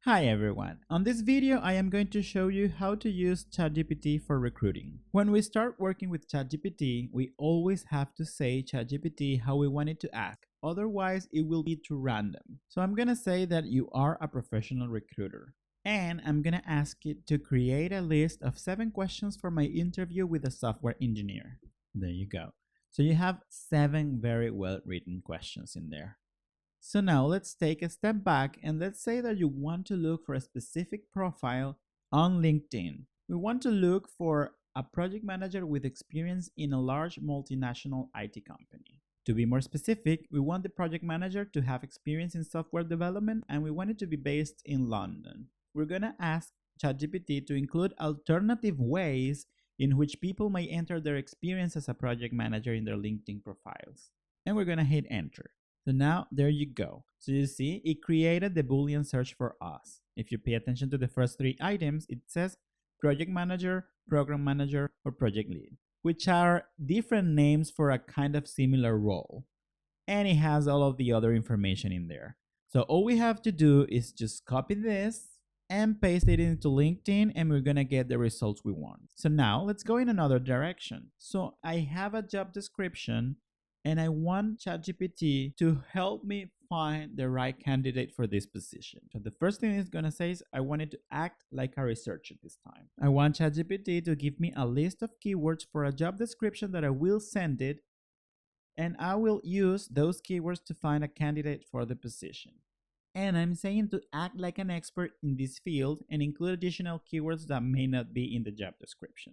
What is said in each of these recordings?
Hi everyone, on this video I am going to show you how to use ChatGPT for recruiting. When we start working with ChatGPT, we always have to say ChatGPT how we want it to act, otherwise it will be too random. So I'm gonna say that you are a professional recruiter, and I'm gonna ask it to create a list of 7 questions for my interview with a software engineer. There you go. So you have 7 very well written questions in there. So now let's take a step back and let's say that you want to look for a specific profile on LinkedIn. We want to look for a project manager with experience in a large multinational IT company. To be more specific, we want the project manager to have experience in software development and we want it to be based in London. We're going to ask ChatGPT to include alternative ways in which people may enter their experience as a project manager in their LinkedIn profiles. And we're going to hit enter. So now there you go. So you see, it created the Boolean search for us. If you pay attention to the first 3 items, it says project manager, program manager, or project lead, which are different names for a kind of similar role. And it has all of the other information in there. So all we have to do is just copy this and paste it into LinkedIn and we're gonna get the results we want. So now let's go in another direction. So I have a job description and I want ChatGPT to help me find the right candidate for this position. So the first thing it's gonna say is I want it to act like a researcher this time. I want ChatGPT to give me a list of keywords for a job description that I will send it, and I will use those keywords to find a candidate for the position. And I'm saying to act like an expert in this field and include additional keywords that may not be in the job description.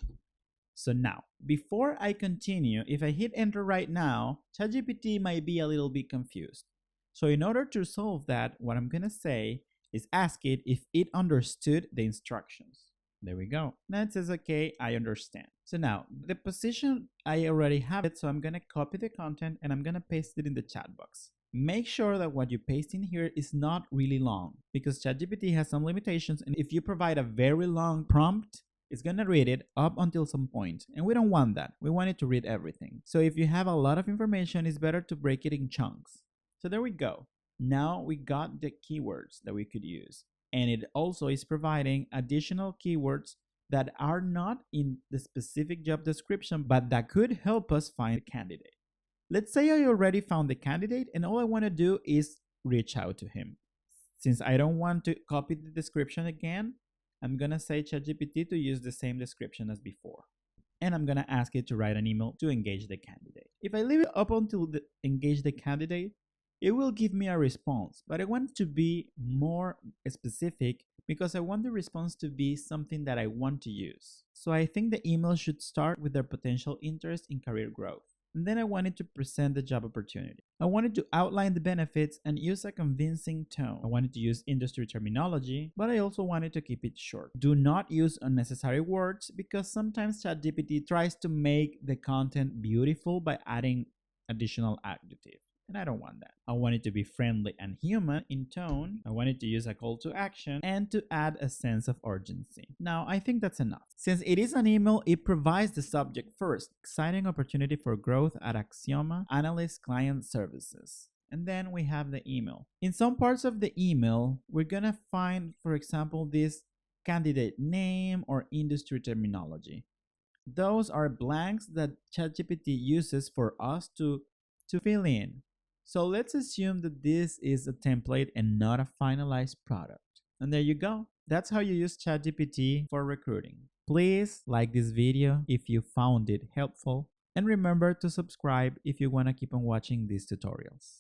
So now, before I continue, if I hit enter right now, ChatGPT might be a little bit confused. So in order to solve that, what I'm gonna say is ask it if it understood the instructions. There we go. Now it says, okay, I understand. So now, the position, I already have it, so I'm gonna copy the content and I'm gonna paste it in the chat box. Make sure that what you paste in here is not really long, because ChatGPT has some limitations, and if you provide a very long prompt, it's going to read it up until some point, and we don't want that. We want it to read everything. So if you have a lot of information, it's better to break it in chunks. So there we go. Now we got the keywords that we could use, and it also is providing additional keywords that are not in the specific job description, but that could help us find a candidate. Let's say I already found the candidate and all I want to do is reach out to him. Since I don't want to copy the description again, I'm going to say ChatGPT to use the same description as before. And I'm going to ask it to write an email to engage the candidate. If I leave it up until engage the candidate, it will give me a response. But I want it to be more specific because I want the response to be something that I want to use. So I think the email should start with their potential interest in career growth. And then I wanted to present the job opportunity. I wanted to outline the benefits and use a convincing tone. I wanted to use industry terminology, but I also wanted to keep it short. Do not use unnecessary words because sometimes ChatGPT tries to make the content beautiful by adding additional adjectives. And I don't want that. I want it to be friendly and human in tone. I want it to use a call to action and to add a sense of urgency. Now, I think that's enough. Since it is an email, it provides the subject first. Exciting opportunity for growth at Axioma Analyst Client Services. And then we have the email. In some parts of the email, we're gonna find, for example, this candidate name or industry terminology. Those are blanks that ChatGPT uses for us to fill in. So let's assume that this is a template and not a finalized product. And there you go. That's how you use ChatGPT for recruiting. Please like this video if you found it helpful, and remember to subscribe if you want to keep on watching these tutorials.